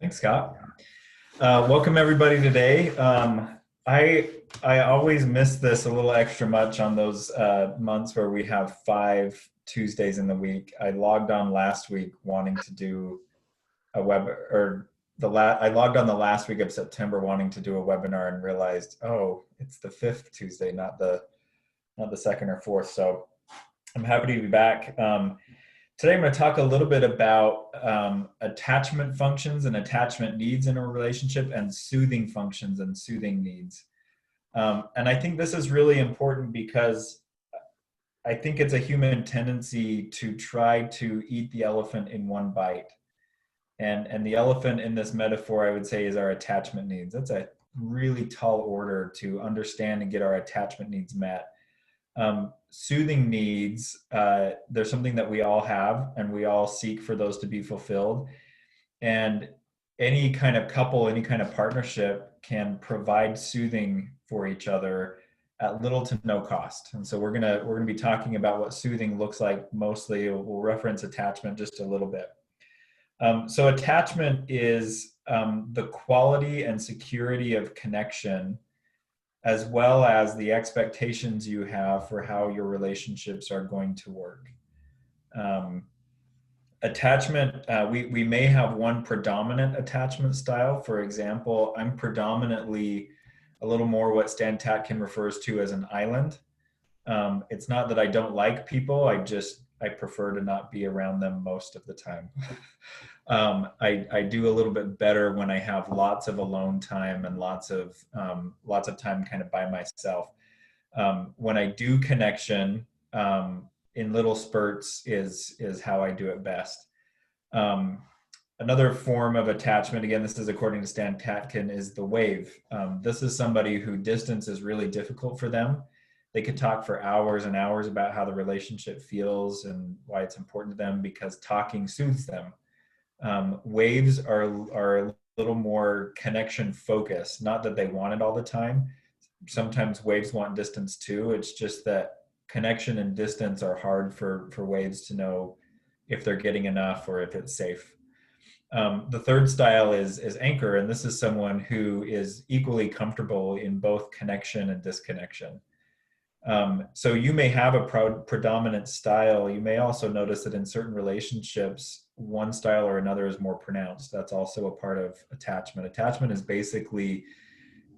Thanks, Scott. Welcome everybody today. I always miss this a little extra much on those months where we have 5 Tuesdays in the week. I logged on last week wanting to do a web or I logged on the last week of September wanting to do a webinar and realized, oh, it's the fifth Tuesday, not the second or fourth. So I'm happy to be back. Today I'm going to talk a little bit about attachment functions and attachment needs in a relationship, and soothing functions and soothing needs. And I think this is really important because I think it's a human tendency to try to eat the elephant in one bite. And the elephant in this metaphor, I would say, is our attachment needs. That's a really tall order to understand and get our attachment needs met. Soothing needs, they're something that we all have, and we all seek for those to be fulfilled. And any kind of couple, any kind of partnership can provide soothing for each other at little to no cost. And so we're gonna be talking about what soothing looks like. Mostly we'll reference attachment just a little bit. So attachment is the quality and security of connection, as well as the expectations you have for how your relationships are going to work. Attachment, we may have one predominant attachment style. For example, I'm predominantly a little more what Stan Tatkin refers to as an island. It's not that I don't like people, I prefer to not be around them most of the time. I do a little bit better when I have lots of alone time and lots of time kind of by myself. When I do connection in little spurts is how I do it best. Another form of attachment, again, this is according to Stan Tatkin, is the wave. This is somebody who distance is really difficult for them. They could talk for hours and hours about how the relationship feels and why it's important to them, because talking soothes them. Waves are a little more connection focused, not that they want it all the time. Sometimes waves want distance too. It's just that connection and distance are hard for waves to know if they're getting enough or if it's safe. The third style is anchor, and this is someone who is equally comfortable in both connection and disconnection. So you may have a predominant style. You may also notice that in certain relationships, one style or another is more pronounced. That's also a part of attachment. Attachment is basically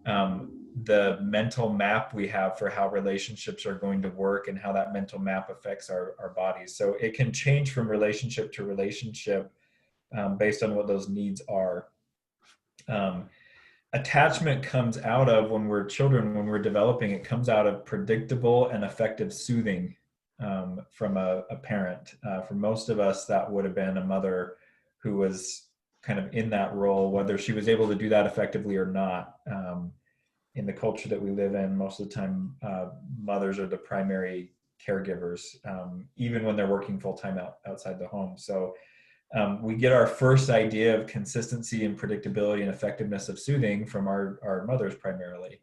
the mental map we have for how relationships are going to work and how that mental map affects our bodies. So it can change from relationship to relationship based on what those needs are. Attachment comes out of, when we're children, when we're developing, it comes out of predictable and effective soothing from a parent. For most of us, that would have been a mother who was kind of in that role, whether she was able to do that effectively or not. In the culture that we live in, most of the time, mothers are the primary caregivers, even when they're working full-time outside the home. So we get our first idea of consistency and predictability and effectiveness of soothing from our mothers primarily.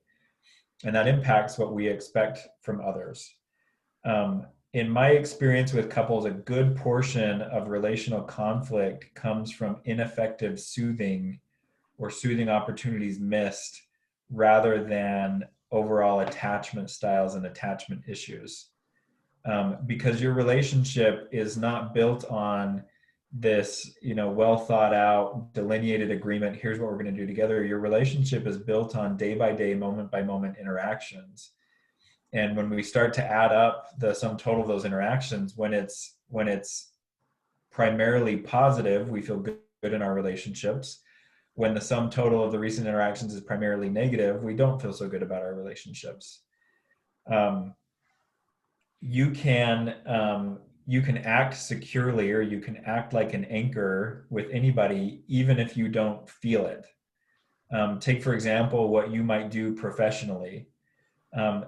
And that impacts what we expect from others. In my experience with couples, a good portion of relational conflict comes from ineffective soothing or soothing opportunities missed, rather than overall attachment styles and attachment issues. Because your relationship is not built on this, well thought out, delineated agreement, here's what we're going to do together. Your relationship is built on day by day, moment by moment interactions. And when we start to add up the sum total of those interactions, when it's primarily positive, we feel good in our relationships. When the sum total of the recent interactions is primarily negative, we don't feel so good about our relationships. You can act securely, or you can act like an anchor with anybody, even if you don't feel it. Take, for example, what you might do professionally.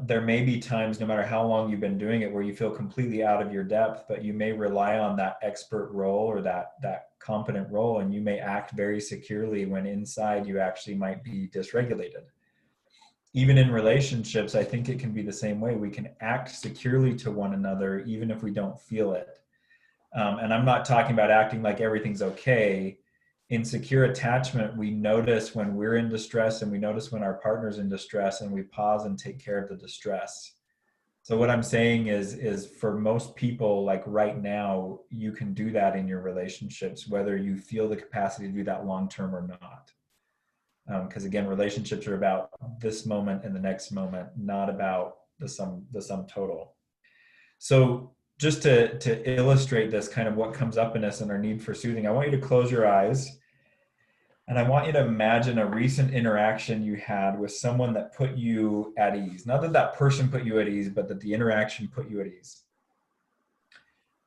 There may be times, no matter how long you've been doing it, where you feel completely out of your depth, but you may rely on that expert role or that competent role, and you may act very securely when inside you actually might be dysregulated. Even in relationships, I think it can be the same way. We can act securely to one another, even if we don't feel it. And I'm not talking about acting like everything's okay in secure attachment, we notice when we're in distress and we notice when our partner's in distress, and we pause and take care of the distress. So what I'm saying is for most people, like right now, you can do that in your relationships, whether you feel the capacity to do that long-term or not. Because again, relationships are about this moment and the next moment, not about the sum total. So just to illustrate this, kind of what comes up in us and our need for soothing, I want you to close your eyes, and I want you to imagine a recent interaction you had with someone that put you at ease. Not that that person put you at ease, but that the interaction put you at ease.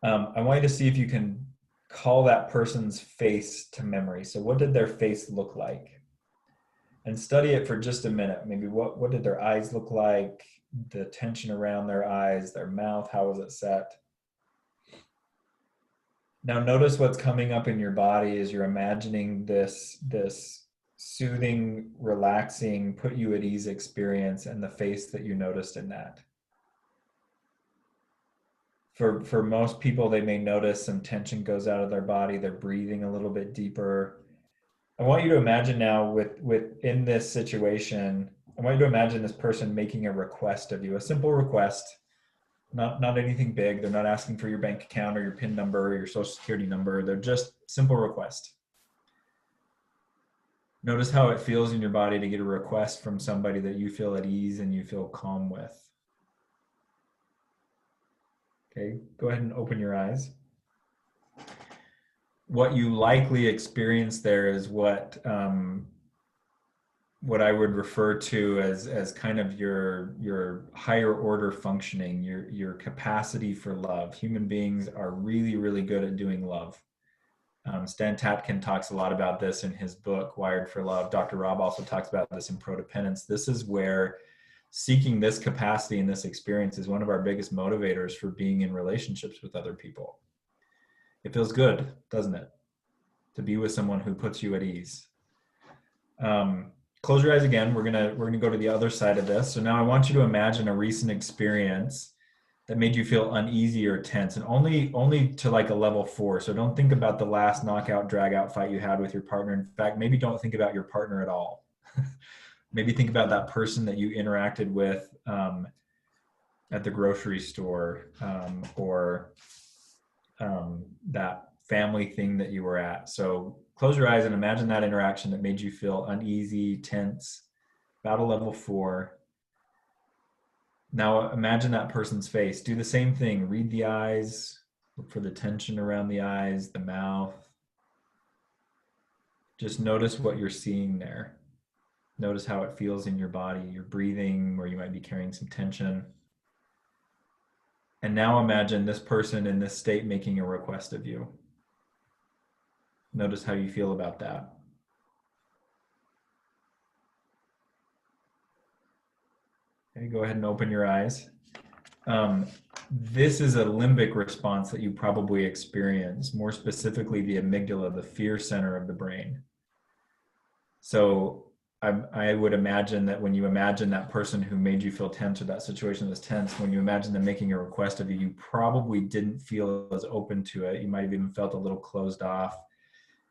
I want you to see if you can call that person's face to memory. So what did their face look like? And study it for just a minute. Maybe what did their eyes look like? The tension around their eyes, their mouth, how was it set? Now notice what's coming up in your body as you're imagining this soothing, relaxing, put you at ease experience, and the face that you noticed in that. For most people, they may notice some tension goes out of their body. They're breathing a little bit deeper. I want you to imagine now within this situation, I want you to imagine this person making a request of you, a simple request, not anything big. They're not asking for your bank account or your PIN number or your social security number. They're just simple request. Notice how it feels in your body to get a request from somebody that you feel at ease and you feel calm with. Okay, go ahead and open your eyes. What you likely experience there is what I would refer to as kind of your higher order functioning, your capacity for love. Human beings are really, really good at doing love. Stan Tatkin talks a lot about this in his book, Wired for Love. Dr. Rob also talks about this in Prodependence. This is where seeking this capacity and this experience is one of our biggest motivators for being in relationships with other people. It feels good, doesn't it? To be with someone who puts you at ease. Close your eyes again. We're gonna go to the other side of this. So now I want you to imagine a recent experience that made you feel uneasy or tense, and only to like a level 4. So don't think about the last knockout, drag out fight you had with your partner. In fact, maybe don't think about your partner at all. Maybe think about that person that you interacted with at the grocery store, or that family thing that you were at. So close your eyes and imagine that interaction that made you feel uneasy, tense, about a level 4. Now imagine that person's face. Do the same thing. Read the eyes. Look for the tension around the eyes, the mouth. Just notice what you're seeing there. Notice how it feels in your body. You're breathing, where you might be carrying some tension. And now imagine this person in this state making a request of you. Notice how you feel about that. Okay, go ahead and open your eyes. This is a limbic response that you probably experience, more specifically the amygdala, the fear center of the brain. So I would imagine that when you imagine that person who made you feel tense, or that situation was tense, when you imagine them making a request of you, you probably didn't feel as open to it. You might have even felt a little closed off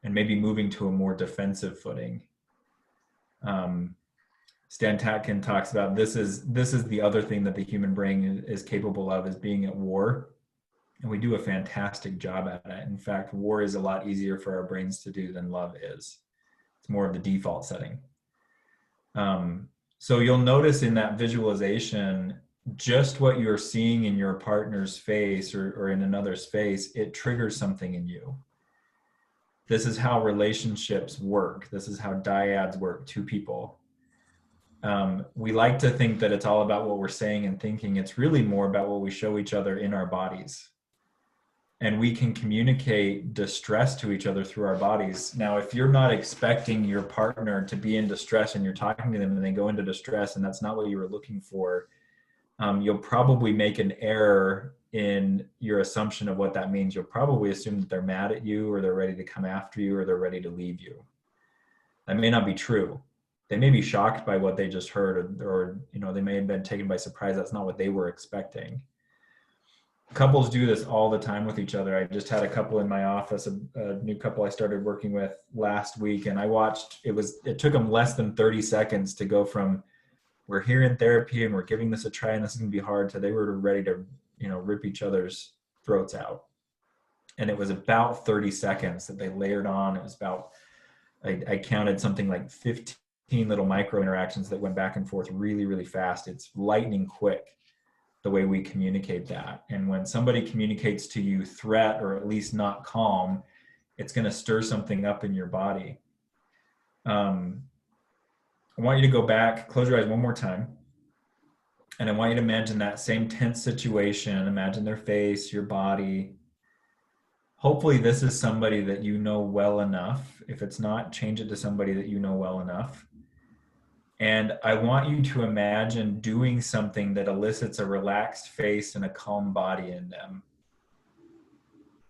and maybe moving to a more defensive footing. Stan Tatkin talks about this is the other thing that the human brain is capable of, is being at war. And we do a fantastic job at it. In fact, war is a lot easier for our brains to do than love is. It's more of the default setting. So you'll notice in that visualization, just what you're seeing in your partner's face or in another's face, it triggers something in you. This is how relationships work. This is how dyads work, 2 people. We like to think that it's all about what we're saying and thinking. It's really more about what we show each other in our bodies. And we can communicate distress to each other through our bodies. Now, if you're not expecting your partner to be in distress and you're talking to them and they go into distress and that's not what you were looking for, you'll probably make an error in your assumption of what that means. You'll probably assume that they're mad at you, or they're ready to come after you, or they're ready to leave you. That may not be true. They may be shocked by what they just heard, or they may have been taken by surprise. That's not what they were expecting. Couples do this all the time with each other. I just had a couple in my office, a new couple I started working with last week, and I watched, it took them less than 30 seconds to go from, we're here in therapy and we're giving this a try and this is going to be hard, to they were ready to, rip each other's throats out. And it was about 30 seconds that they layered on. It was about, I counted something like 15 little micro interactions that went back and forth really, really fast. It's lightning quick the way we communicate that. And when somebody communicates to you threat, or at least not calm, it's going to stir something up in your body. I want you to go back, close your eyes one more time. And I want you to imagine that same tense situation. Imagine their face, your body. Hopefully this is somebody that you know well enough. If it's not, change it to somebody that you know well enough. And I want you to imagine doing something that elicits a relaxed face and a calm body in them.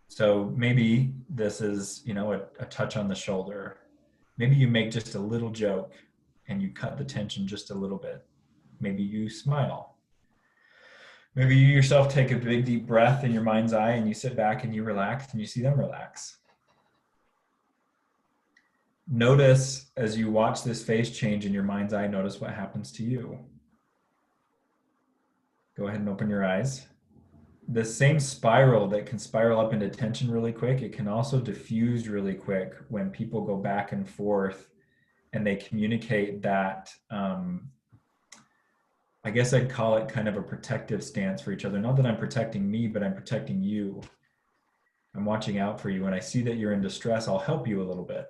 So maybe this is, a touch on the shoulder. Maybe you make just a little joke and you cut the tension just a little bit. Maybe you smile. Maybe you yourself take a big deep breath in your mind's eye and you sit back and you relax and you see them relax. Notice as you watch this face change in your mind's eye, notice what happens to you. Go ahead and open your eyes. The same spiral that can spiral up into tension really quick, it can also diffuse really quick when people go back and forth and they communicate that, I guess I'd call it kind of a protective stance for each other. Not that I'm protecting me, but I'm protecting you. I'm watching out for you. When I see that you're in distress, I'll help you a little bit.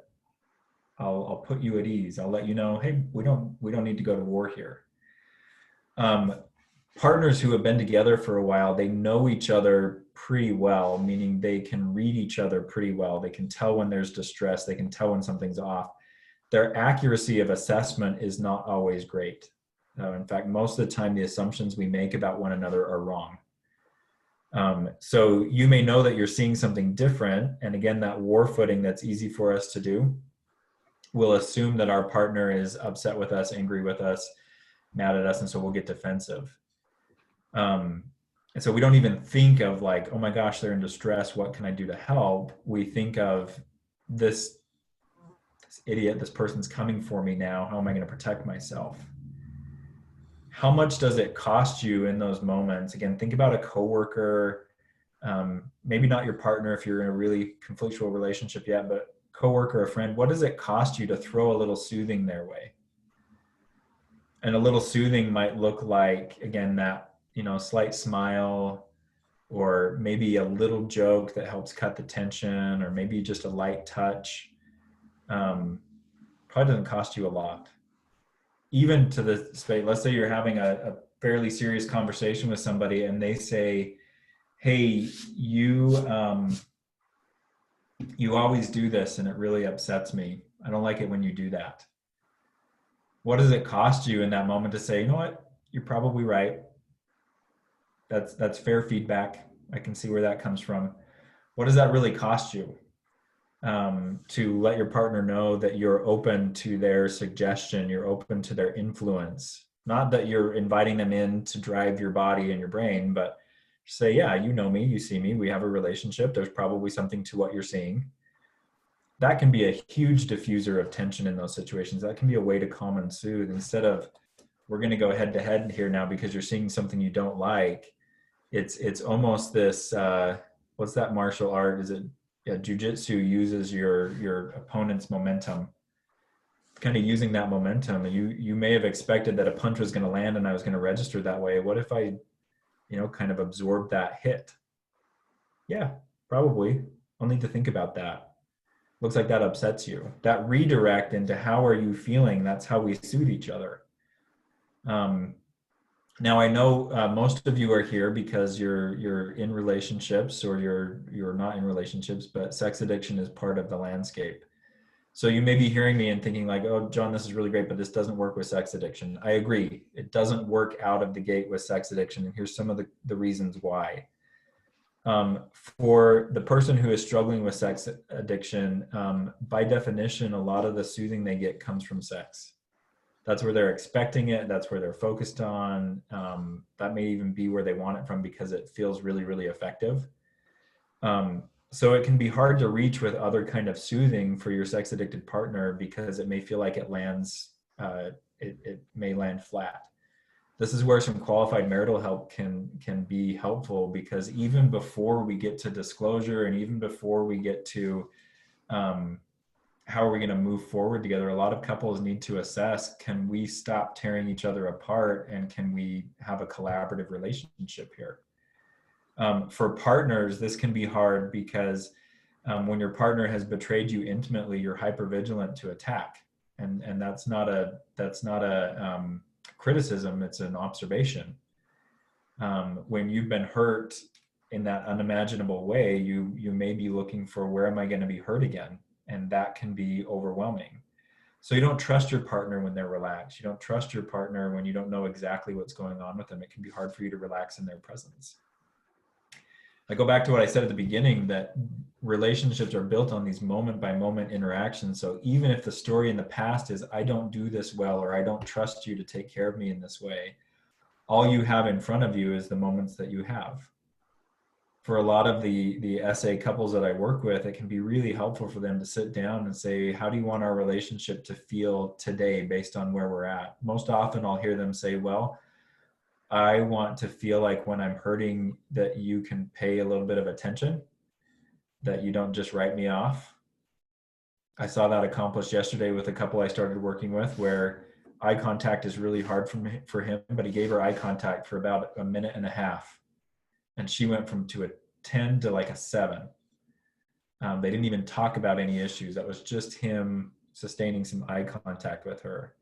I'll put you at ease. I'll let you know, hey, we don't need to go to war here. Partners who have been together for a while, they know each other pretty well, meaning they can read each other pretty well. They can tell when there's distress. They can tell when something's off. Their accuracy of assessment is not always great. In fact, most of the time, the assumptions we make about one another are wrong. So you may know that you're seeing something different. And again, that war footing that's easy for us to do, we'll assume that our partner is upset with us, angry with us, mad at us, and so we'll get defensive. And so we don't even think of like, oh my gosh, they're in distress, what can I do to help? We think of this idiot, this person's coming for me now, how am I going to protect myself? How much does it cost you in those moments? Again, think about a coworker, maybe not your partner if you're in a really conflictual relationship yet, but coworker, a friend. What does it cost you to throw a little soothing their way? And a little soothing might look like, again, that, slight smile, or maybe a little joke that helps cut the tension, or maybe just a light touch. Probably doesn't cost you a lot. Even to the space, let's say you're having a fairly serious conversation with somebody and they say, hey, you always do this and it really upsets me. I don't like it when you do that. What does it cost you in that moment to say, you know what, you're probably right. That's fair feedback. I can see where that comes from. What does that really cost you? To let your partner know that you're open to their suggestion, you're open to their influence. Not that you're inviting them in to drive your body and your brain, but say, yeah, you know me, you see me, we have a relationship, there's probably something to what you're seeing. That can be a huge diffuser of tension in those situations. That can be a way to calm and soothe. Instead of, we're going to go head to head here now because you're seeing something you don't like. It's almost this, what's that martial art? Is it, yeah, jujitsu uses your opponent's momentum, kind of using that momentum. You may have expected that a punch was going to land and I was going to register that way. What if I, kind of absorb that hit? Yeah, probably. I'll need to think about that. Looks like that upsets you. That redirect into how are you feeling? That's how we soothe each other. Now I know most of you are here because you're in relationships or you're not in relationships, but sex addiction is part of the landscape. So you may be hearing me and thinking like, oh, Jon, this is really great, but this doesn't work with sex addiction. I agree. It doesn't work out of the gate with sex addiction. And here's some of the reasons why. For the person who is struggling with sex addiction, by definition, a lot of the soothing they get comes from sex. That's where they're expecting it. That's where they're focused on. That may even be where they want it from because it feels really, really effective. So it can be hard to reach with other kind of soothing for your sex addicted partner because it may feel like it lands, it may land flat. This is where some qualified marital help can be helpful, because even before we get to disclosure and even before we get to how are we going to move forward together, a lot of couples need to assess, can we stop tearing each other apart, and can we have a collaborative relationship here? For partners, this can be hard because when your partner has betrayed you intimately, you're hypervigilant to attack, and that's not a criticism, it's an observation. When you've been hurt in that unimaginable way, you may be looking for, where am I going to be hurt again? And that can be overwhelming. So you don't trust your partner when they're relaxed. You don't trust your partner when you don't know exactly what's going on with them. It can be hard for you to relax in their presence. I go back to what I said at the beginning, that relationships are built on these moment by moment interactions. So even if the story in the past is, I don't do this well, or I don't trust you to take care of me in this way, all you have in front of you is the moments that you have. For a lot of the SA couples that I work with, it can be really helpful for them to sit down and say, how do you want our relationship to feel today based on where we're at? Most often I'll hear them say, well, I want to feel like when I'm hurting that you can pay a little bit of attention, that you don't just write me off. I saw that accomplished yesterday with a couple I started working with, where eye contact is really hard for him, but he gave her eye contact for about a minute and a half. And she went from to a 10 to like a 7. They didn't even talk about any issues. That was just him sustaining some eye contact with her.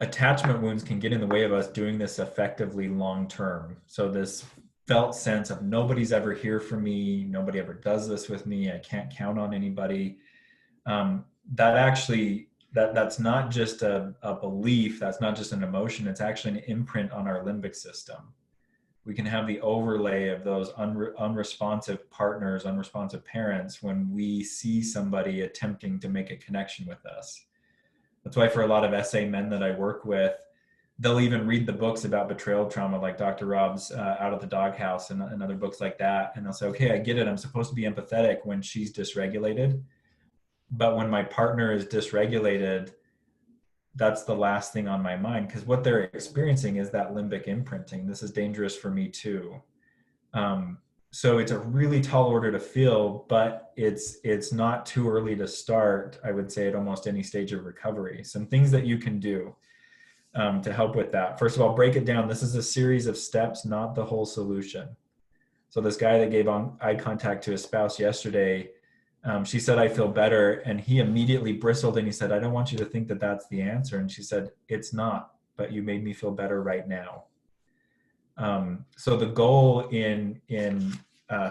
Attachment wounds can get in the way of us doing this effectively long term. So this felt sense of, nobody's ever here for me, nobody ever does this with me, I can't count on anybody. That's not just a belief, that's not just an emotion, it's actually an imprint on our limbic system. We can have the overlay of those unresponsive partners, unresponsive parents, when we see somebody attempting to make a connection with us. That's why for a lot of SA men that I work with, they'll even read the books about betrayal trauma, like Dr. Rob's Out of the Doghouse and other books like that. And they'll say, okay, I get it. I'm supposed to be empathetic when she's dysregulated. But when my partner is dysregulated, that's the last thing on my mind, because what they're experiencing is that limbic imprinting. This is dangerous for me too. So it's a really tall order to fill, but it's not too early to start, I would say, at almost any stage of recovery. Some things that you can do to help with that. First of all, break it down. This is a series of steps, not the whole solution. So this guy that gave eye contact to his spouse yesterday, she said, I feel better. And he immediately bristled and he said, I don't want you to think that that's the answer. And she said, it's not, but you made me feel better right now. So the goal in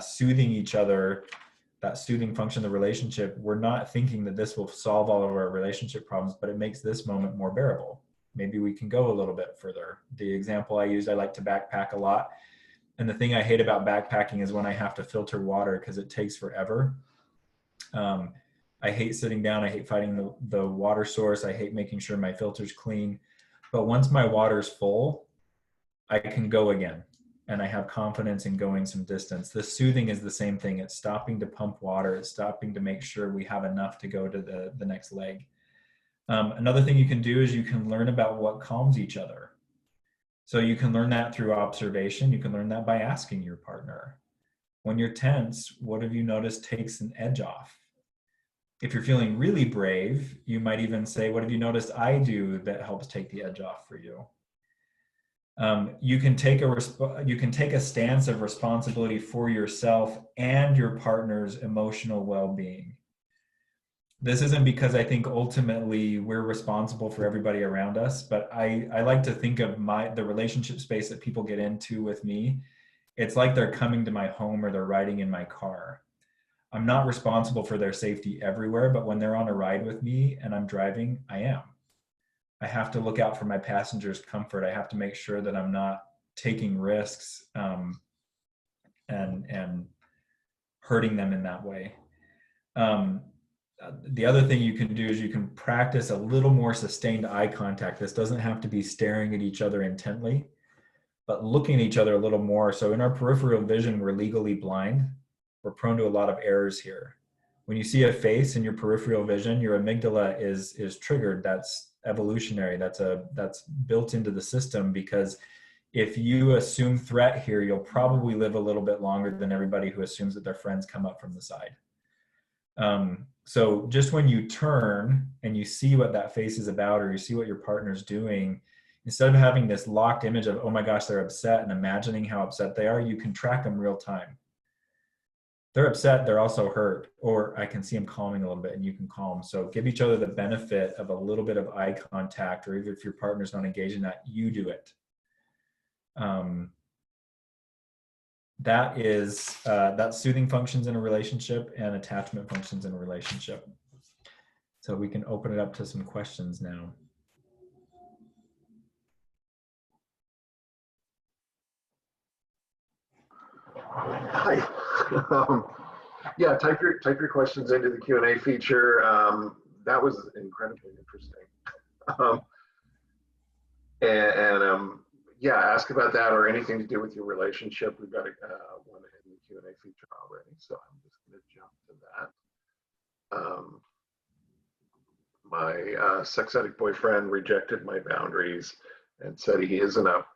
soothing each other, that soothing function of the relationship, we're not thinking that this will solve all of our relationship problems, but it makes this moment more bearable. Maybe we can go a little bit further. The example I use, I like to backpack a lot. And the thing I hate about backpacking is when I have to filter water, because it takes forever. I hate sitting down. I hate finding the water source. I hate making sure my filter's clean. But once my water's full, I can go again. And I have confidence in going some distance. The soothing is the same thing. It's stopping to pump water. It's stopping to make sure we have enough to go to the next leg. Another thing you can do is you can learn about what calms each other. So you can learn that through observation. You can learn that by asking your partner, when you're tense, what have you noticed takes an edge off? If you're feeling really brave, you might even say, what have you noticed I do that helps take the edge off for you? You can take a stance of responsibility for yourself and your partner's emotional well-being. This isn't because I think ultimately we're responsible for everybody around us, but I like to think of the relationship space that people get into with me. It's like they're coming to my home or they're riding in my car. I'm not responsible for their safety everywhere, but when they're on a ride with me and I'm driving, I am. I have to look out for my passengers' comfort. I have to make sure that I'm not taking risks and hurting them in that way. the other thing you can do is you can practice a little more sustained eye contact. This doesn't have to be staring at each other intently, but looking at each other a little more. So in our peripheral vision, we're legally blind. We're prone to a lot of errors here. When you see a face in your peripheral vision, your amygdala is triggered. That's evolutionary. That's built into the system, because if you assume threat here, you'll probably live a little bit longer than everybody who assumes that their friends come up from the side. So just when you turn and you see what that face is about, or you see what your partner's doing, instead of having this locked image of, oh my gosh, they're upset, and imagining how upset they are, you can track them real time. They're upset, they're also hurt, or I can see them calming a little bit, and you can calm. So give each other the benefit of a little bit of eye contact, or even if your partner's not engaged in that, you do it. That soothing functions in a relationship, and attachment functions in a relationship. So we can open it up to some questions now. Hi. Yeah, type your questions into the Q&A feature. That was incredibly interesting. Yeah, ask about that or anything to do with your relationship. We've got one in the Q&A feature already, so I'm just going to jump to that. My sex addict boyfriend rejected my boundaries and said he isn't up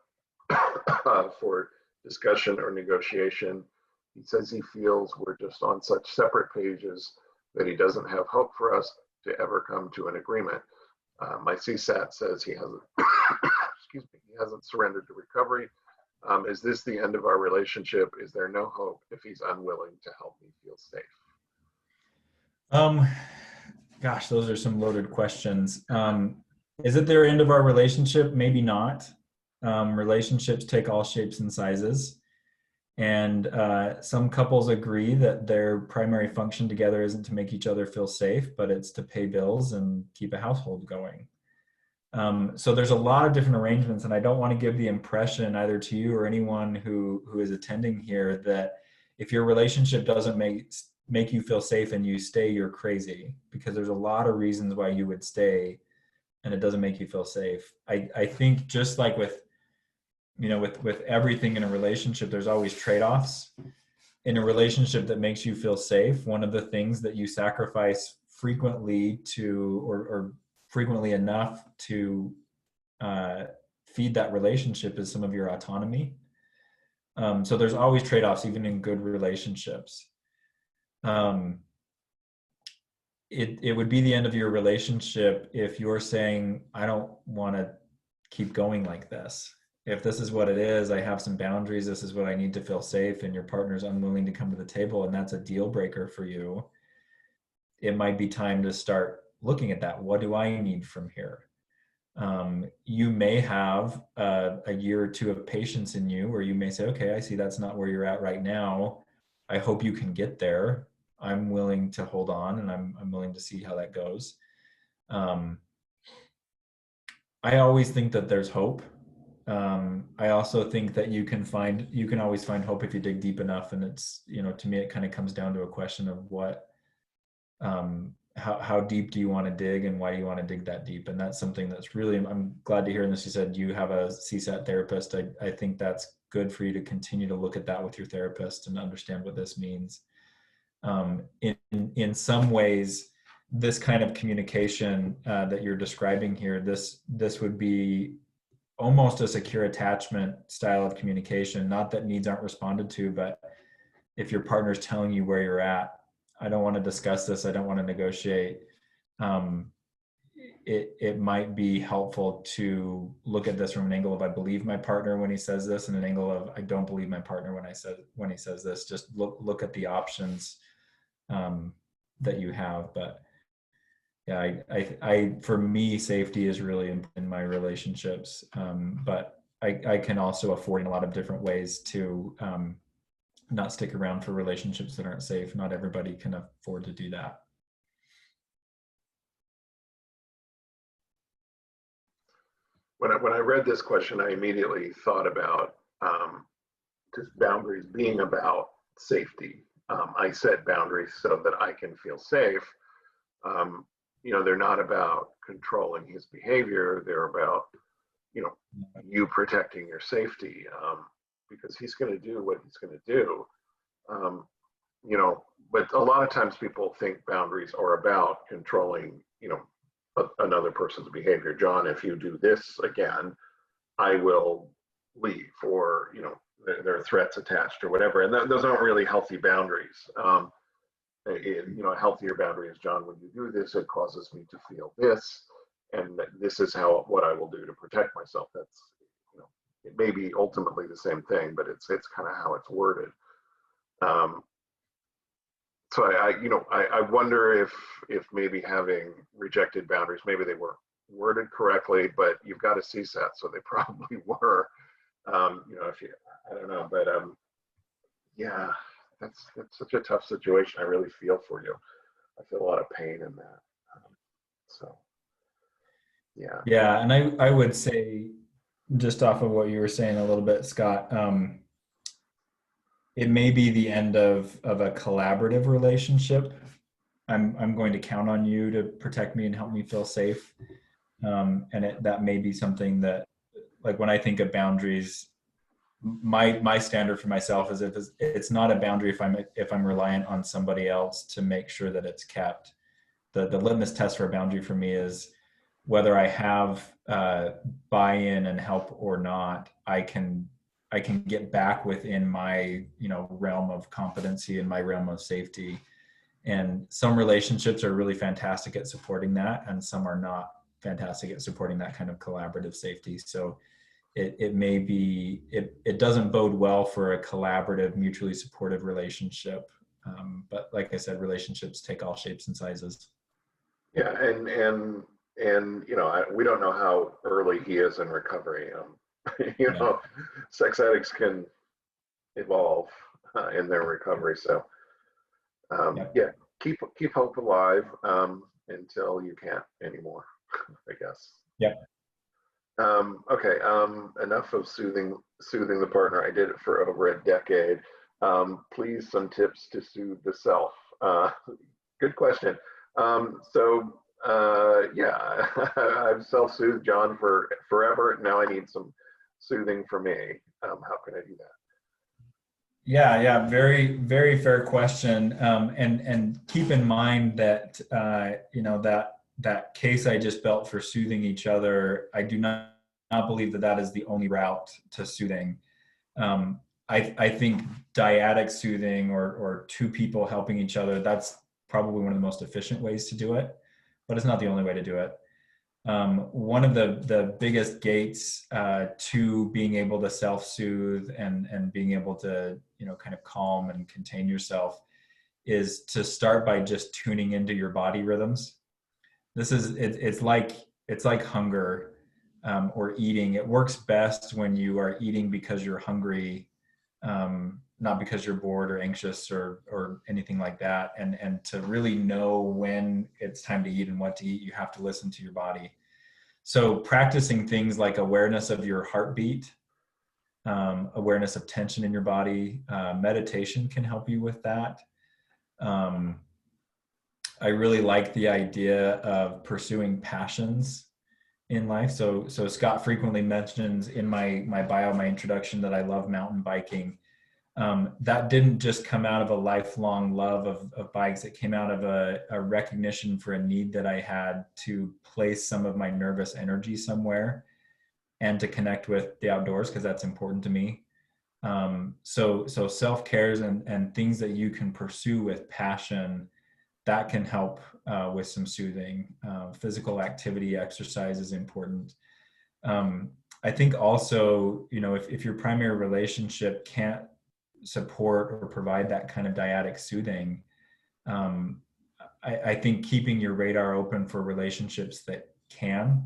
for discussion or negotiation. He says he feels we're just on such separate pages that he doesn't have hope for us to ever come to an agreement. My CSAT says he hasn't, excuse me, he hasn't surrendered to recovery. Is this the end of our relationship? Is there no hope if he's unwilling to help me feel safe? Gosh, those are some loaded questions. Is it their end of our relationship? Maybe not. Relationships take all shapes and sizes. And some couples agree that their primary function together isn't to make each other feel safe, but it's to pay bills and keep a household going. So there's a lot of different arrangements, and I don't want to give the impression either to you or anyone who is attending here that if your relationship doesn't make you feel safe and you stay, you're crazy, because there's a lot of reasons why you would stay and it doesn't make you feel safe. I think just like with everything in a relationship, there's always trade-offs. In a relationship that makes you feel safe, one of the things that you sacrifice frequently or frequently enough to feed that relationship is some of your autonomy. So there's always trade-offs, even in good relationships. It would be the end of your relationship if you're saying, I don't want to keep going like this. If this is what it is, I have some boundaries, this is what I need to feel safe, and your partner's unwilling to come to the table, and that's a deal breaker for you, it might be time to start looking at that. What do I need from here? You may have a year or two of patience in you, where you may say, okay, I see that's not where you're at right now. I hope you can get there. I'm willing to hold on, and I'm willing to see how that goes. I always think that there's hope. I also think that you can always find hope if you dig deep enough. And it's, to me, it kind of comes down to a question of how deep do you want to dig, and why do you want to dig that deep? And that's something that's really, I'm glad to hear this. You said you have a CSAT therapist. I think that's good for you to continue to look at that with your therapist and understand what this means. In some ways, this kind of communication that you're describing here, this would be almost a secure attachment style of communication. Not that needs aren't responded to, but if your partner's telling you where you're at, I don't want to discuss this, I don't want to negotiate, it might be helpful to look at this from an angle of, I believe my partner when he says this, and an angle of, I don't believe my partner when he says this. Just look at the options that you have. But yeah, I for me, safety is really in my relationships, but I can also afford in a lot of different ways to not stick around for relationships that aren't safe. Not everybody can afford to do that. When I read this question, I immediately thought about just boundaries being about safety. I set boundaries so that I can feel safe. Um, they're not about controlling his behavior. They're about, you know, you protecting your safety, because he's going to do what he's going to do. Um, but a lot of times people think boundaries are about controlling, another person's behavior. John, if you do this again, I will leave, or, there are threats attached or whatever. And those aren't really healthy boundaries. A healthier boundary is, John, when you do this, it causes me to feel this, and this is what I will do to protect myself. That's, it may be ultimately the same thing, but it's kind of how it's worded. So I wonder if maybe having rejected boundaries, maybe they weren't worded correctly, but you've got a CSAT, so they probably were. If you, I don't know, but yeah, that's such a tough situation. I really feel for you. I feel a lot of pain in that. So yeah. Yeah, and I would say, just off of what you were saying a little bit, Scott, it may be the end of a collaborative relationship. I'm going to count on you to protect me and help me feel safe. And that may be something that, like, when I think of boundaries, my standard for myself is, if it's not a boundary if I'm reliant on somebody else to make sure that it's kept. The litmus test for a boundary for me is whether I have buy-in and help or not. I can get back within my realm of competency and my realm of safety. And some relationships are really fantastic at supporting that, and some are not fantastic at supporting that kind of collaborative safety. So it may be, it doesn't bode well for a collaborative, mutually supportive relationship. But like I said, relationships take all shapes and sizes. Yeah, and we don't know how early he is in recovery. Yeah. Sex addicts can evolve in their recovery. So Yep. yeah, keep hope alive until you can't anymore, I guess. Yep. Okay. Enough of soothing the partner. I did it for over a decade. Please, some tips to soothe the self. Good question. Yeah, I've self-soothed John for forever. Now I need some soothing for me. How can I do that? Yeah. Very, very fair question. And keep in mind that that case I just built for soothing each other, I do not believe that is the only route to soothing. I think dyadic soothing, or two people helping each other, that's probably one of the most efficient ways to do it, but it's not the only way to do it. One of the biggest gates to being able to self-soothe and being able to kind of calm and contain yourself is to start by just tuning into your body rhythms. It's like hunger, or eating. It works best when you are eating because you're hungry, not because you're bored or anxious or anything like that. And to really know when it's time to eat and what to eat, you have to listen to your body. So practicing things like awareness of your heartbeat, awareness of tension in your body, meditation can help you with that. I really like the idea of pursuing passions in life. So Scott frequently mentions in my bio, my introduction, that I love mountain biking. That didn't just come out of a lifelong love of bikes. It came out of a recognition for a need that I had to place some of my nervous energy somewhere and to connect with the outdoors, because that's important to me. So self-cares and things that you can pursue with passion, that can help with some soothing. Physical activity, exercise is important. I think also, if your primary relationship can't support or provide that kind of dyadic soothing, I think keeping your radar open for relationships that can,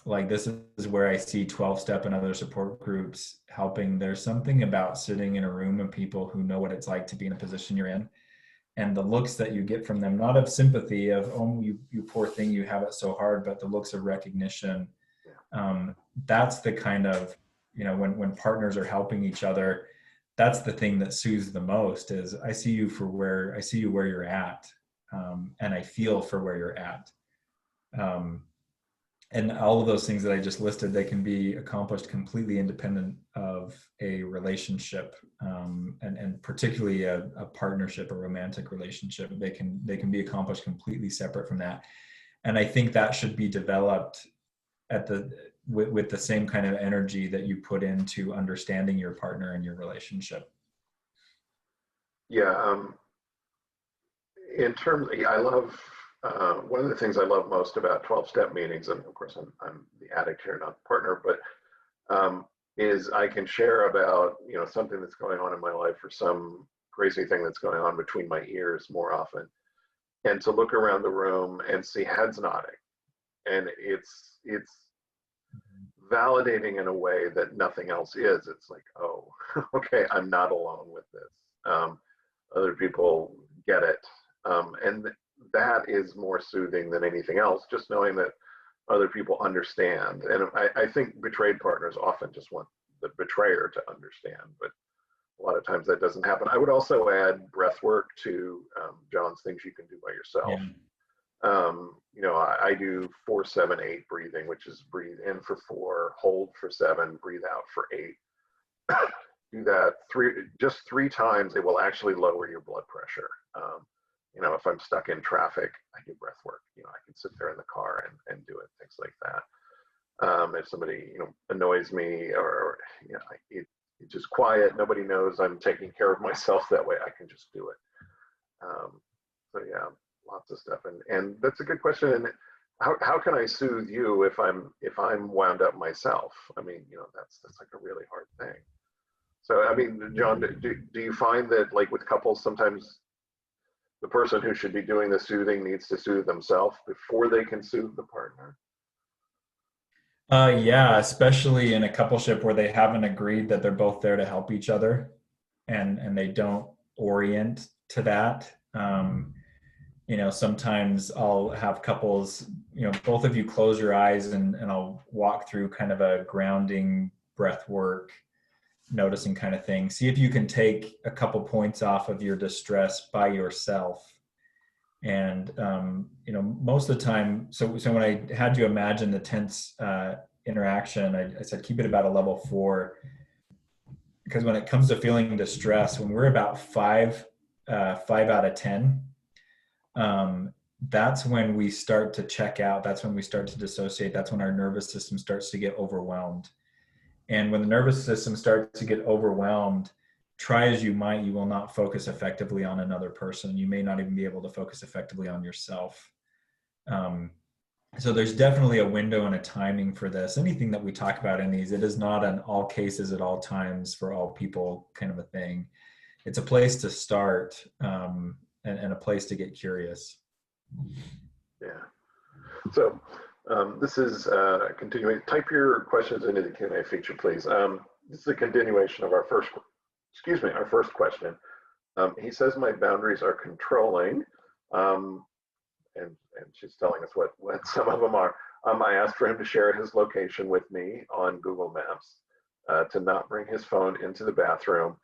like, this is where I see 12-step and other support groups helping. There's something about sitting in a room of people who know what it's like to be in a position you're in, and the looks that you get from them, not of sympathy, of, oh, you poor thing, you have it so hard, but the looks of recognition. That's the kind of, when partners are helping each other, that's the thing that soothes the most, is I see you where you're at. and I feel for where you're at. And all of those things that I just listed, they can be accomplished completely independent of a relationship, and particularly a partnership, a romantic relationship. They can be accomplished completely separate from that. And I think that should be developed with the same kind of energy that you put into understanding your partner and your relationship. Yeah. In terms, I love, one of the things I love most about 12-step meetings, and of course I'm the addict here, not the partner, but is I can share about, something that's going on in my life or some crazy thing that's going on between my ears more often, and to look around the room and see heads nodding. And it's validating in a way that nothing else is. It's like, oh, okay, I'm not alone with this. Other people get it. And that is more soothing than anything else, just knowing that other people understand. And I think betrayed partners often just want the betrayer to understand, but a lot of times that doesn't happen. I would also add breath work to Jon's things you can do by yourself. Yeah. I do 4-7-8 breathing, which is breathe in for 4, hold for 7, breathe out for 8. Do that just three times. It will actually lower your blood pressure. If I'm stuck in traffic, I do breath work. I can sit there in the car and do it, things like that. If somebody, annoys me, or, it's just quiet, nobody knows I'm taking care of myself that way, I can just do it. So yeah, lots of stuff. And that's a good question. And how can I soothe you if I'm wound up myself? I mean, that's like a really hard thing. So, I mean, Jon, do you find that, like, with couples, sometimes the person who should be doing the soothing needs to soothe themselves before they can soothe the partner? Yeah, especially in a coupleship where they haven't agreed that they're both there to help each other, and they don't orient to that. Sometimes I'll have couples, both of you close your eyes, and I'll walk through kind of a grounding breath work, noticing kind of thing. See if you can take a couple points off of your distress by yourself. And most of the time, so when I had you imagine the tense interaction, I said keep it about a level 4, because when it comes to feeling distress, when we're about 5 out of 10, that's when we start to check out. That's when we start to dissociate. That's when our nervous system starts to get overwhelmed. And when the nervous system starts to get overwhelmed, try as you might, you will not focus effectively on another person. You may not even be able to focus effectively on yourself. So there's definitely a window and a timing for this. Anything that we talk about in these, it is not an all cases at all times for all people kind of a thing. It's a place to start, and a place to get curious. Yeah. So this is continuing. Type your questions into the Q&A feature, please. This is a continuation of our first question. He says my boundaries are controlling, and she's telling us what some of them are. I asked for him to share his location with me on Google Maps, to not bring his phone into the bathroom,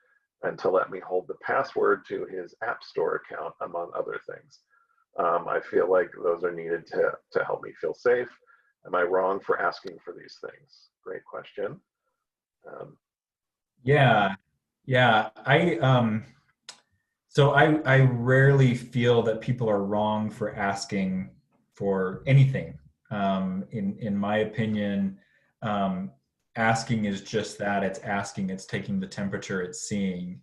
and to let me hold the password to his App Store account, among other things. I feel like those are needed to help me feel safe. Am I wrong for asking for these things? Great question. Yeah. I rarely feel that people are wrong for asking for anything. In my opinion, asking is just that. It's asking. It's taking the temperature. It's seeing.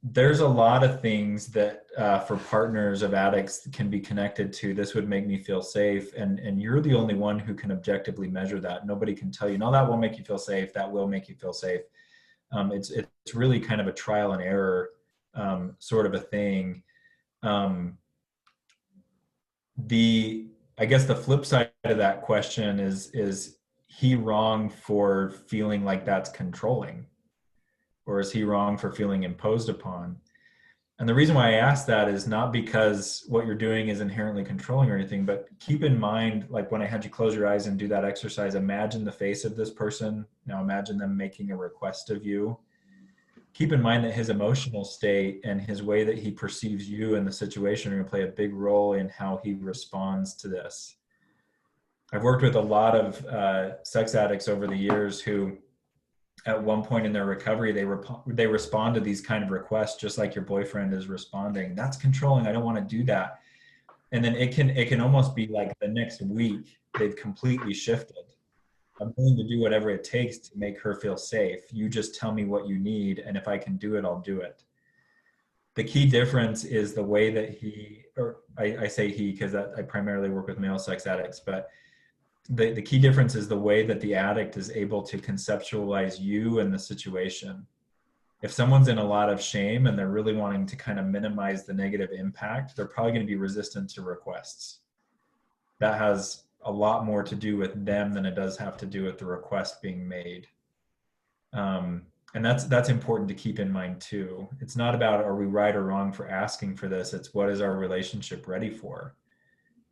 There's a lot of things that for partners of addicts can be connected to this would make me feel safe, and you're the only one who can objectively measure that. Nobody can tell you, no, that won't make you feel safe, that will make you feel safe. It's really kind of a trial and error sort of a thing. I guess the flip side of that question is he wrong for feeling like that's controlling? Or is he wrong for feeling imposed upon? And the reason why I ask that is not because what you're doing is inherently controlling or anything, but keep in mind, like when I had you close your eyes and do that exercise, imagine the face of this person. Now imagine them making a request of you. keep in mind that his emotional state and his way that he perceives you and the situation are going to play a big role in how he responds to this. I've worked with a lot of sex addicts over the years who, at one point in their recovery, they respond to these kind of requests just like your boyfriend is responding. That's controlling. I don't want to do that. And then it can almost be like the next week they've completely shifted. I'm willing to do whatever it takes to make her feel safe. You just tell me what you need, and if I can do it, I'll do it. The key difference is the way that I say he because I primarily work with male sex addicts, but the key difference is the way that the addict is able to conceptualize you and the situation. If someone's in a lot of shame and they're really wanting to kind of minimize the negative impact, they're probably going to be resistant to requests. That has a lot more to do with them than it does have to do with the request being made. And that's important to keep in mind too. It's not about are we right or wrong for asking for this. It's what is our relationship ready for?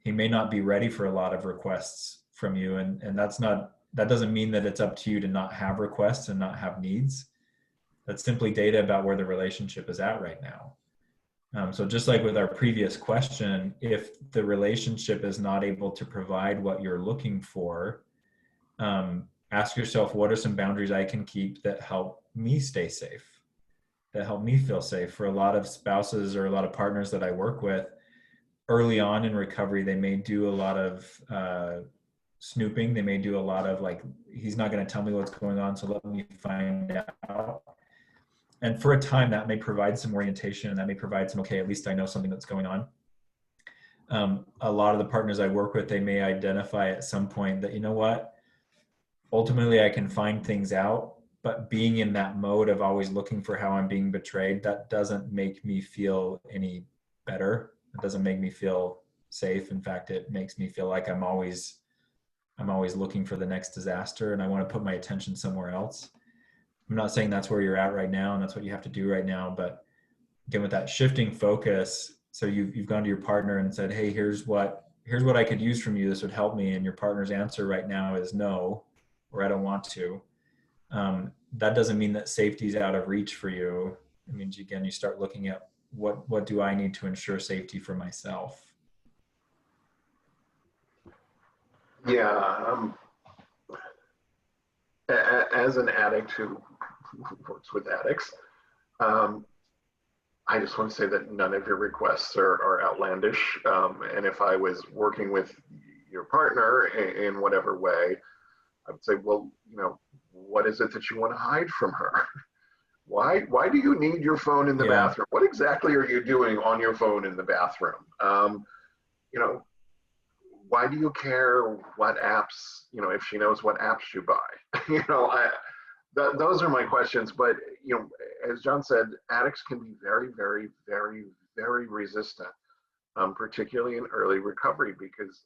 He may not be ready for a lot of requests from you. And that doesn't mean that it's up to you to not have requests and not have needs. That's simply data about where the relationship is at right now. So just like with our previous question, if the relationship is not able to provide what you're looking for, ask yourself, what are some boundaries I can keep that help me stay safe, that help me feel safe? For a lot of spouses or a lot of partners that I work with, early on in recovery, they may do a lot of snooping. They may do a lot of like, he's not going to tell me what's going on, so let me find out. And for a time, that may provide some orientation and that may provide some, okay, at least I know something that's going on. A lot of the partners I work with, they may identify at some point that, you know what, ultimately I can find things out, but being in that mode of always looking for how I'm being betrayed, that doesn't make me feel any better. It doesn't make me feel safe. In fact, it makes me feel like I'm always looking for the next disaster and I want to put my attention somewhere else. I'm not saying that's where you're at right now and that's what you have to do right now, but again, with that shifting focus, so you've gone to your partner and said, hey, here's what I could use from you. This would help me. And your partner's answer right now is no, or I don't want to. That doesn't mean that safety is out of reach for you. It means, again, you start looking at what do I need to ensure safety for myself? Yeah. As an addict who works with addicts, I just want to say that none of your requests are outlandish. And if I was working with your partner in whatever way, I would say, well, what is it that you want to hide from her? Why do you need your phone in the bathroom? What exactly are you doing on your phone in the bathroom? Why do you care what apps, if she knows what apps you buy? Those are my questions. But, as Jon said, addicts can be very, very, very, very resistant, particularly in early recovery, because,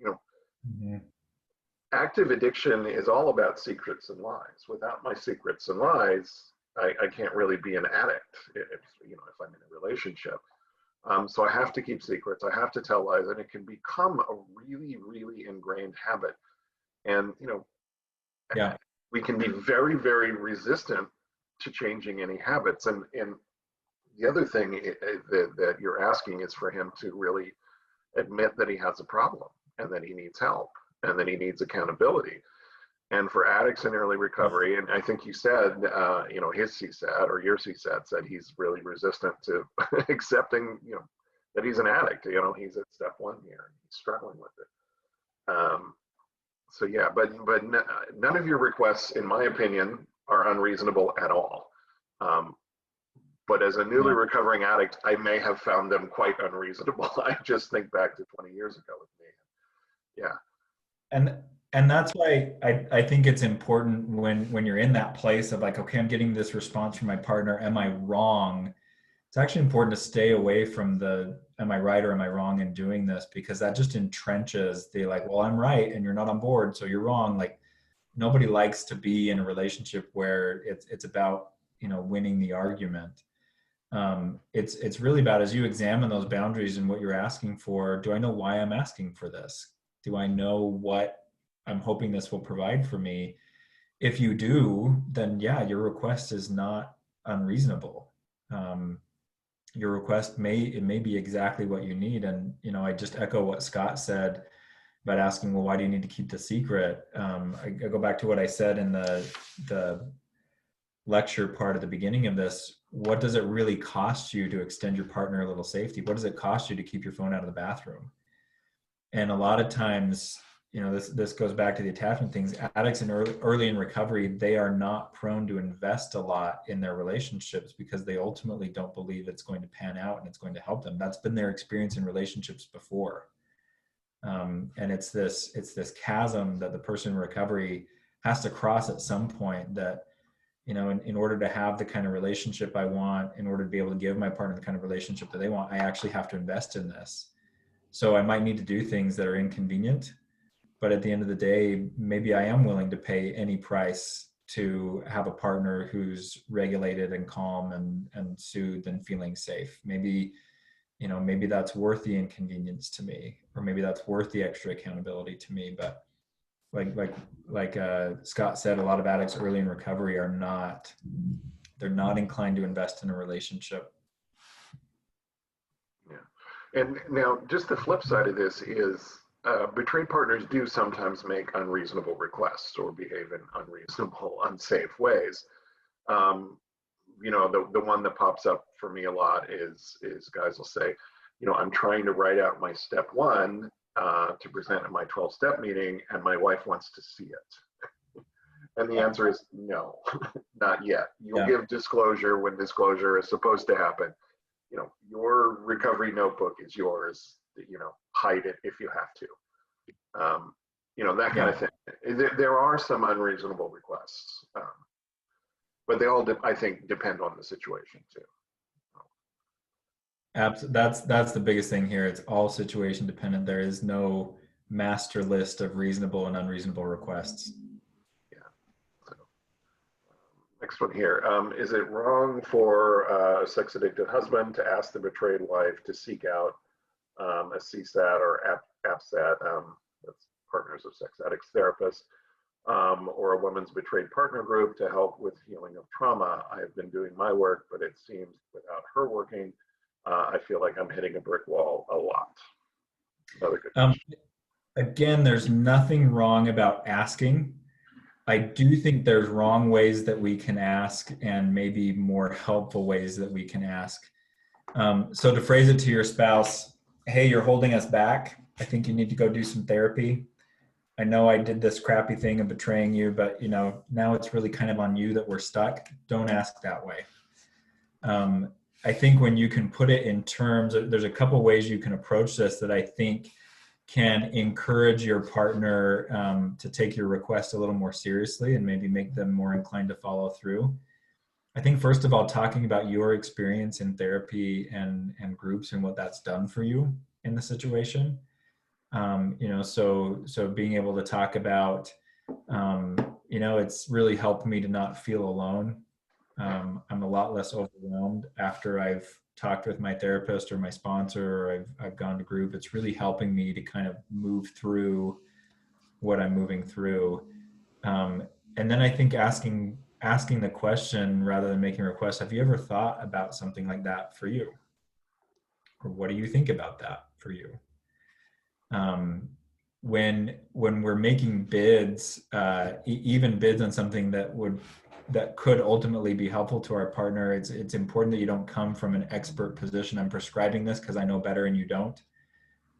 Mm-hmm. active addiction is all about secrets and lies. Without my secrets and lies, I can't really be an addict if I'm in a relationship. So I have to keep secrets. I have to tell lies, and it can become a really, really ingrained habit. And, we can be very, very resistant to changing any habits. And the other thing that you're asking is for him to really admit that he has a problem and that he needs help and that he needs accountability. And for addicts in early recovery, and I think you said, his CSAT or your CSAT said he's really resistant to accepting, that he's an addict. He's at step one here. He's struggling with it. So yeah, but none of your requests, in my opinion, are unreasonable at all. But as a newly recovering addict, I may have found them quite unreasonable. I just think back to 20 years ago with me. Yeah. And that's why I think it's important when you're in that place of like, okay, I'm getting this response from my partner. Am I wrong? It's actually important to stay away from the, am I right or am I wrong in doing this? Because that just entrenches the like, well, I'm right and you're not on board, so you're wrong. Like nobody likes to be in a relationship where it's about, winning the argument. It's really about, as you examine those boundaries and what you're asking for, do I know why I'm asking for this? Do I know what I'm hoping this will provide for me? If you do, then yeah, your request is not unreasonable. Your request may be exactly what you need. And, I just echo what Scott said about asking, well, why do you need to keep the secret? I go back to what I said in the lecture part at the beginning of this. What does it really cost you to extend your partner a little safety? What does it cost you to keep your phone out of the bathroom? And a lot of times, this goes back to the attachment things. Addicts in early in recovery, they are not prone to invest a lot in their relationships because they ultimately don't believe it's going to pan out and it's going to help them. That's been their experience in relationships before. And it's this chasm that the person in recovery has to cross at some point, that, in order to have the kind of relationship I want, in order to be able to give my partner the kind of relationship that they want, I actually have to invest in this. So I might need to do things that are inconvenient, but at the end of the day, maybe I am willing to pay any price to have a partner who's regulated and calm and soothed and feeling safe. Maybe that's worth the inconvenience to me, or maybe that's worth the extra accountability to me. But like Scott said, a lot of addicts early in recovery they're not inclined to invest in a relationship. Yeah. And now just the flip side of this is betrayed partners do sometimes make unreasonable requests or behave in unreasonable, unsafe ways. The one that pops up for me a lot is guys will say, I'm trying to write out my step one to present at my 12-step meeting, and my wife wants to see it. And the answer is no, not yet. You'll give disclosure when disclosure is supposed to happen. Your recovery notebook is yours. Hide it if you have to. That kind of thing. There are some unreasonable requests, but they all, I think, depend on the situation too. That's the biggest thing here. It's all situation dependent. There is no master list of reasonable and unreasonable requests. Yeah. So, next one here. Is it wrong for a sex addicted husband to ask the betrayed wife to seek out a CSAT or APSAT, that's Partners of Sex Addicts Therapists, or a woman's betrayed partner group to help with healing of trauma? I have been doing my work, but it seems without her working, I feel like I'm hitting a brick wall a lot. Another good question. Again, there's nothing wrong about asking. I do think there's wrong ways that we can ask and maybe more helpful ways that we can ask. So to phrase it to your spouse, hey, you're holding us back. I think you need to go do some therapy. I know I did this crappy thing of betraying you, but now it's really kind of on you that we're stuck. Don't ask that way. I think when you can put it in terms, there's a couple ways you can approach this that I think can encourage your partner to take your request a little more seriously and maybe make them more inclined to follow through. I think first of all, talking about your experience in therapy and groups and what that's done for you in the situation. So being able to talk about, it's really helped me to not feel alone. I'm a lot less overwhelmed after I've talked with my therapist or my sponsor, or I've gone to group. It's really helping me to kind of move through what I'm moving through. And then I think asking the question rather than making a request, have you ever thought about something like that for you? Or what do you think about that for you? When we're making bids, even bids on something that could ultimately be helpful to our partner, it's important that you don't come from an expert position. I'm prescribing this because I know better and you don't.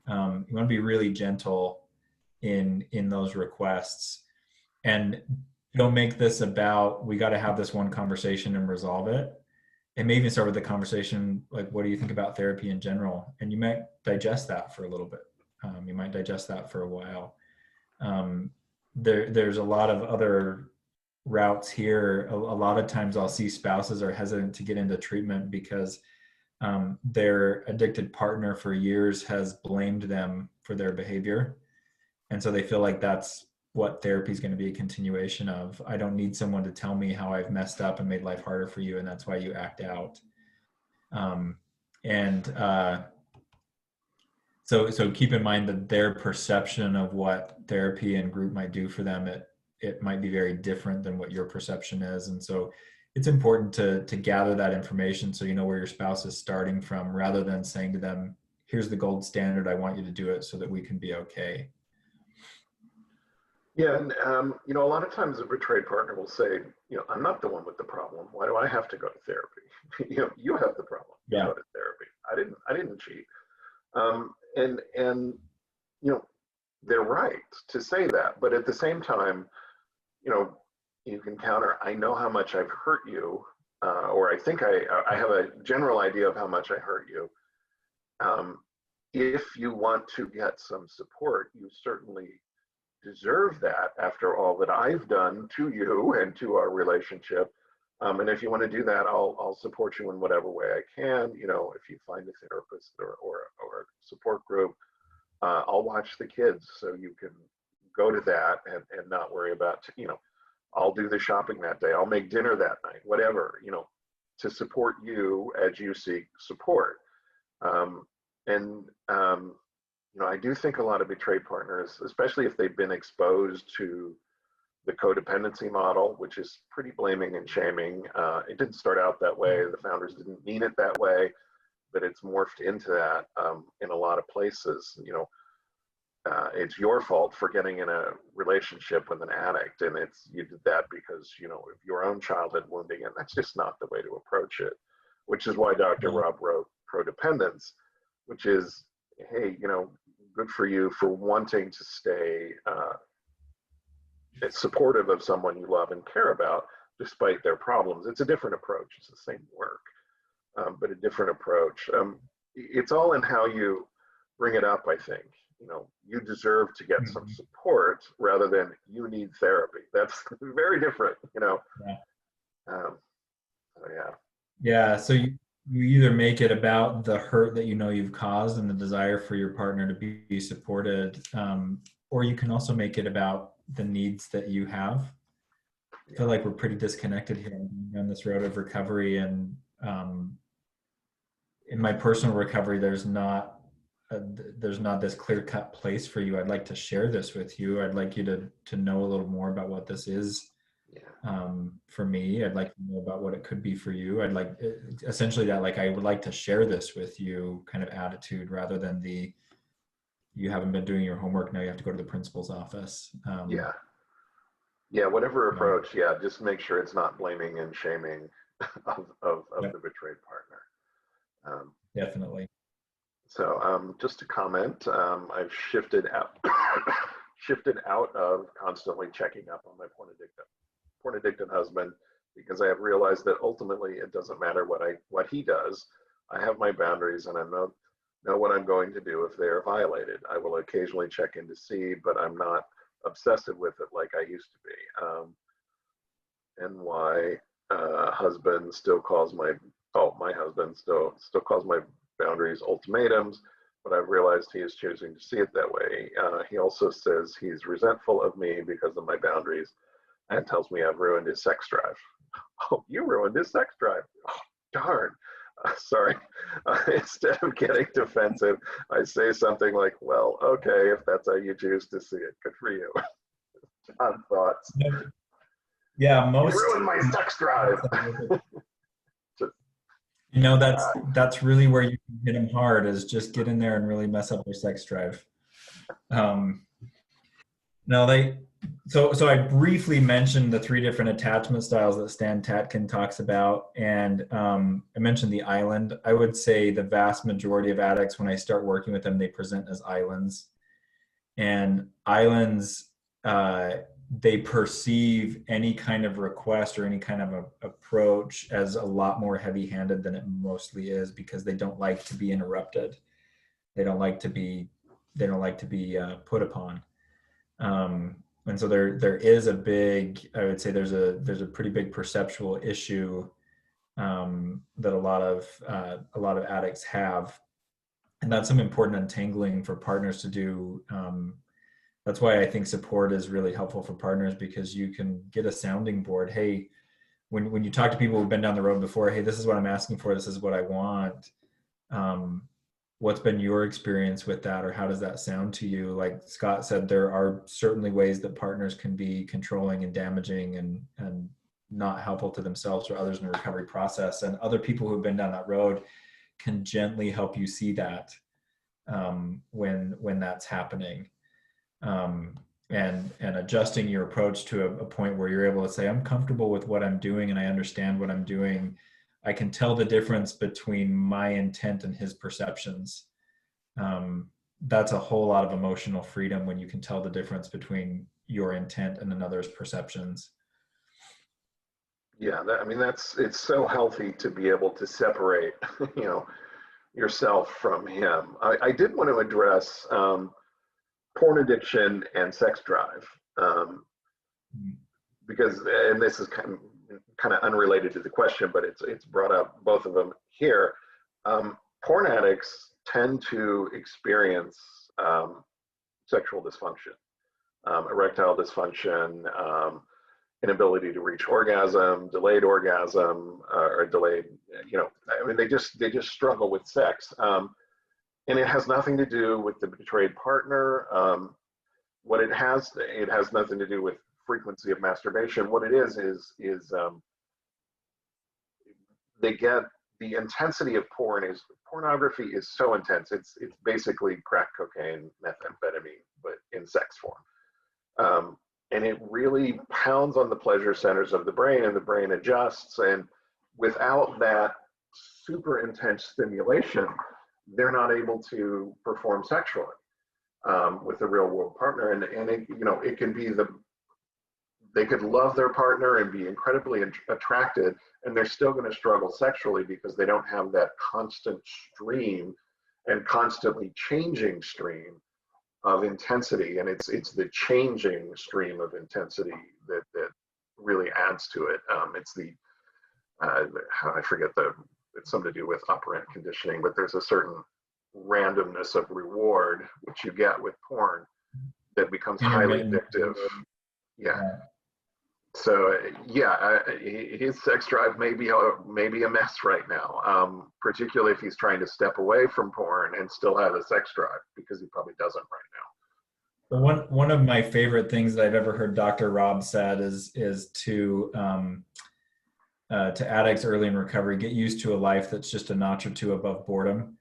You want to be really gentle in those requests, and don't make this about, we got to have this one conversation and resolve it. And maybe even start with the conversation like, what do you think about therapy in general? And you might digest that for a little bit. You might digest that for a while. There's a lot of other routes here. A lot of times I'll see spouses are hesitant to get into treatment because their addicted partner for years has blamed them for their behavior. And so they feel like that's what therapy is going to be a continuation of. I don't need someone to tell me how I've messed up and made life harder for you, and that's why you act out. So keep in mind that their perception of what therapy and group might do for them, it might be very different than what your perception is. And so it's important to gather that information so you know where your spouse is starting from, rather than saying to them, here's the gold standard, I want you to do it so that we can be okay. Yeah, and you know, a lot of times a betrayed partner will say, you know, I'm not the one with the problem. Why do I have to go to therapy? You know, you have the problem. You Yeah. go to therapy. I didn't cheat. And you know, they're right to say that, but at the same time, you know, you can counter, I know how much I've hurt you, or I think I have a general idea of how much I hurt you. Um, if you want to get some support, you certainly deserve that after all that I've done to you and to our relationship. And if you want to do that, I'll support you in whatever way I can. You know, if you find a therapist or a support group, I'll watch the kids so you can go to that and not worry about, you know, I'll do the shopping that day. I'll make dinner that night, whatever, you know, to support you as you seek support. Um, and you know, I do think a lot of betrayed partners, especially if they've been exposed to the codependency model, which is pretty blaming and shaming. It didn't start out that way. The founders didn't mean it that way, but it's morphed into that in a lot of places. You know, it's your fault for getting in a relationship with an addict, and it's you did that because, you know, of your own childhood wounding, and that's just not the way to approach it. Which is why Dr. Rob wrote Prodependence, which is, hey, you know, good for you for wanting to stay supportive of someone you love and care about despite their problems. It's a different approach. It's the same work, but a different approach. It's all in how you bring it up, I think. You know, you deserve to get some support rather than you need therapy. That's very different, you know. Yeah. So yeah. Yeah. So you either make it about the hurt that you know you've caused and the desire for your partner to be supported, or you can also make it about the needs that you have. I feel like we're pretty disconnected here on this road of recovery, and in my personal recovery, there's not this clear-cut place for you. I'd like to share this with you. I'd like you to know a little more about what this is. For me, I'd like to know about what it could be for you. I'd like essentially that, like, I would like to share this with you kind of attitude, rather than the, you haven't been doing your homework, now you have to go to the principal's office. Yeah, whatever approach, just make sure it's not blaming and shaming of the betrayed partner. Definitely. So just to comment, I've shifted out of constantly checking up on my porn addicted husband, because I have realized that ultimately it doesn't matter what he does. I have my boundaries, and I know what I'm going to do if they are violated. I will occasionally check in to see, but I'm not obsessive with it like I used to be. And my husband still calls my husband still calls my boundaries ultimatums, but I've realized he is choosing to see it that way. He also says he's resentful of me because of my boundaries, and tells me I've ruined his sex drive. Oh, you ruined his sex drive. Oh, darn. Sorry. Instead of getting defensive, I say something like, well, okay, if that's how you choose to see it, good for you. John, thoughts? Yeah, you ruined my sex drive. You know, that's really where you can hit them hard, is just get in there and really mess up their sex drive. So I briefly mentioned the 3 different attachment styles that Stan Tatkin talks about, and I mentioned the island. I would say the vast majority of addicts, when I start working with them, they present as islands. And islands, they perceive any kind of request or any kind of approach as a lot more heavy-handed than it mostly is, because they don't like to be interrupted. They don't like to be put upon. And so there is a big, I would say there's a pretty big perceptual issue that a lot of addicts have, and that's some important untangling for partners to do. That's why I think support is really helpful for partners, because you can get a sounding board. Hey, when you talk to people who've been down the road before, hey, this is what I'm asking for, this is what I want. What's been your experience with that, or how does that sound to you? Like Scott said, there are certainly ways that partners can be controlling and damaging and not helpful to themselves or others in the recovery process. And other people who've been down that road can gently help you see that when that's happening. And adjusting your approach to a point where you're able to say, I'm comfortable with what I'm doing and I understand what I'm doing. I can tell the difference between my intent and his perceptions. That's a whole lot of emotional freedom when you can tell the difference between your intent and another's perceptions. Yeah, it's so healthy to be able to separate, yourself from him. I did want to address porn addiction and sex drive, because, and this is kind of unrelated to the question, but it's brought up both of them here. Porn addicts tend to experience sexual dysfunction, erectile dysfunction, inability to reach orgasm, delayed orgasm, or delayed, they just struggle with sex. And it has nothing to do with the betrayed partner. What it has nothing to do with frequency of masturbation. What it is they get the intensity of pornography is so intense. It's basically crack cocaine, methamphetamine, but in sex form. And it really pounds on the pleasure centers of the brain, and the brain adjusts. And without that super intense stimulation, they're not able to perform sexually with a real world partner. And it, it can be they could love their partner and be incredibly attracted, and they're still going to struggle sexually because they don't have that constant stream and constantly changing stream of intensity. And it's the changing stream of intensity that really adds to it. It's the I forget it's something to do with operant conditioning, but there's a certain randomness of reward which you get with porn that becomes highly addictive. Yeah. So his sex drive may be a mess right now, particularly if he's trying to step away from porn and still have a sex drive, because he probably doesn't right now. One of my favorite things that I've ever heard Dr. Rob said is to addicts early in recovery, get used to a life that's just a notch or two above boredom.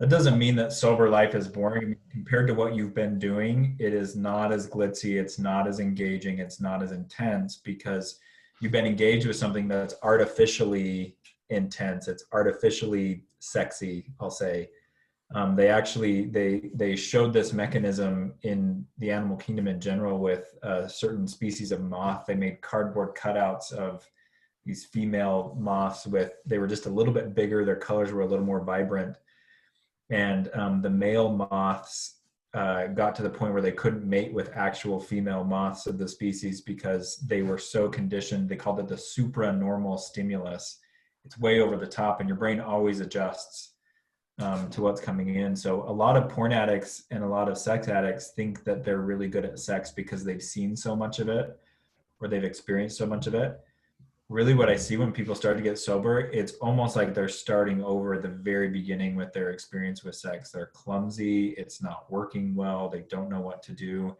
That doesn't mean that sober life is boring. I mean, compared to what you've been doing, it is not as glitzy, it's not as engaging, it's not as intense, because you've been engaged with something that's artificially intense, it's artificially sexy, I'll say. They showed this mechanism in the animal kingdom in general with certain species of moth. They made cardboard cutouts of these female moths they were just a little bit bigger, their colors were a little more vibrant. And the male moths got to the point where they couldn't mate with actual female moths of the species because they were so conditioned. They called it the supranormal stimulus. It's way over the top, and your brain always adjusts to what's coming in. So a lot of porn addicts and a lot of sex addicts think that they're really good at sex because they've seen so much of it or they've experienced so much of it. Really what I see when people start to get sober, it's almost like they're starting over at the very beginning with their experience with sex. They're clumsy, it's not working well, they don't know what to do,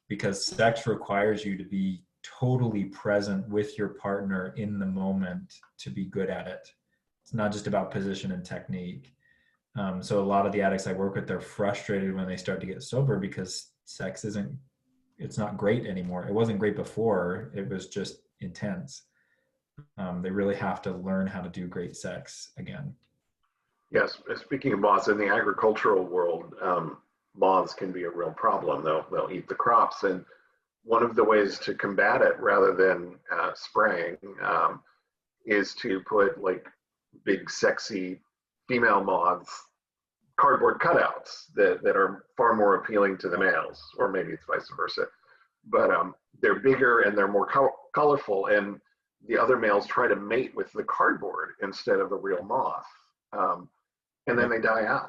because sex requires you to be totally present with your partner in the moment to be good at it. It's not just about position and technique. So a lot of the addicts I work with, they're frustrated when they start to get sober because sex it's not great anymore. It wasn't great before, it was just intense. They really have to learn how to do great sex again. Yes, speaking of moths, in the agricultural world, moths can be a real problem. They'll eat the crops, and one of the ways to combat it, rather than spraying, is to put like big, sexy female moths cardboard cutouts that are far more appealing to the males, or maybe it's vice versa. But they're bigger and they're more colorful, and the other males try to mate with the cardboard instead of a real moth, and then they die out.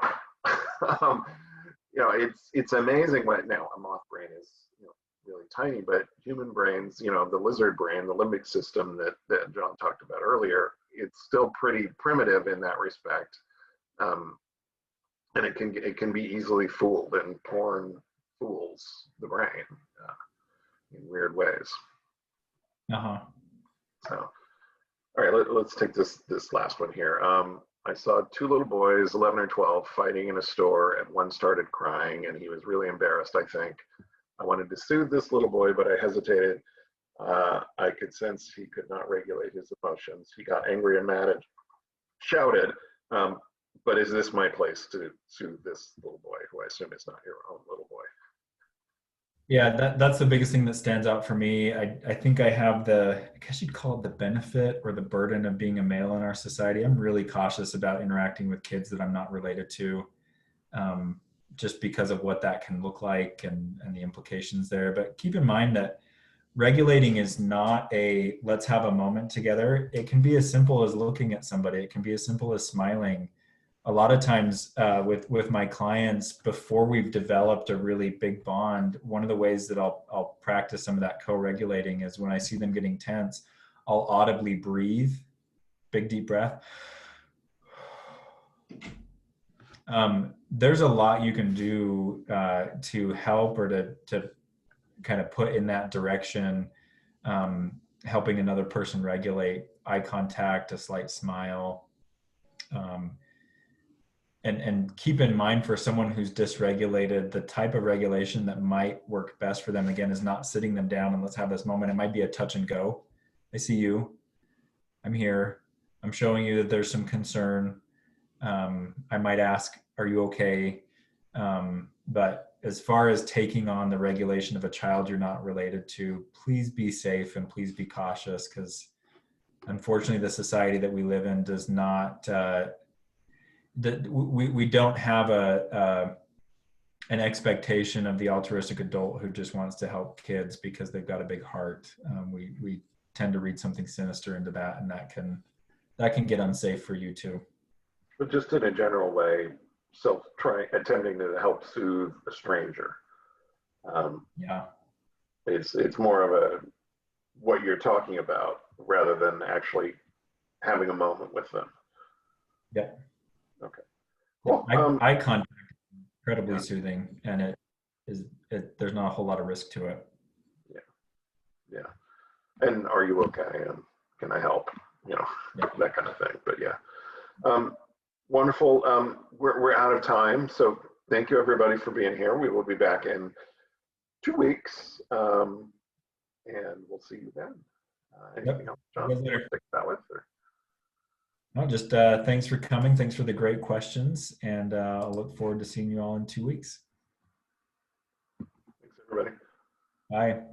It's amazing what now a moth brain is really tiny, but human brains, the lizard brain, the limbic system that Jon talked about earlier, it's still pretty primitive in that respect, and it can be easily fooled, and porn fools the brain in weird ways. So, all right, let's take this last one here. I saw two little boys, 11 or 12, fighting in a store, and one started crying, and he was really embarrassed, I think. I wanted to soothe this little boy, but I hesitated. I could sense he could not regulate his emotions. He got angry and mad and shouted. But is this my place to soothe this little boy, who I assume is not your own little boy? Yeah, that's the biggest thing that stands out for me. I think I have I guess you'd call it the benefit or the burden of being a male in our society. I'm really cautious about interacting with kids that I'm not related to, just because of what that can look like and the implications there. But keep in mind that regulating is not a let's have a moment together. It can be as simple as looking at somebody. It can be as simple as smiling. A lot of times with my clients, before we've developed a really big bond, one of the ways that I'll practice some of that co-regulating is when I see them getting tense, I'll audibly breathe, big deep breath. There's a lot you can do to help or to kind of put in that direction, helping another person regulate. Eye contact, a slight smile. And keep in mind, for someone who's dysregulated, the type of regulation that might work best for them, again, is not sitting them down and let's have this moment. It might be a touch and go. I see you. I'm here. I'm showing you that there's some concern. I might ask, are you okay? But as far as taking on the regulation of a child you're not related to, please be safe and please be cautious, because unfortunately the society that we live in does not, we don't have an expectation of the altruistic adult who just wants to help kids because they've got a big heart. We tend to read something sinister into that, and that can get unsafe for you too. But just in a general way, attempting to help soothe a stranger. Yeah, it's more of what you're talking about rather than actually having a moment with them. yeah. Okay. Cool. Eye contact is incredibly Yeah. soothing, and there's not a whole lot of risk to it. Yeah. And are you okay? And can I help? Yeah. That kind of thing. But yeah. Wonderful. We're out of time. So thank you everybody for being here. We will be back in 2 weeks. And we'll see you then. Anything else, John? You guys later. Stick that with? Or? No, just thanks for coming. Thanks for the great questions. And I'll look forward to seeing you all in 2 weeks. Thanks, everybody. Bye.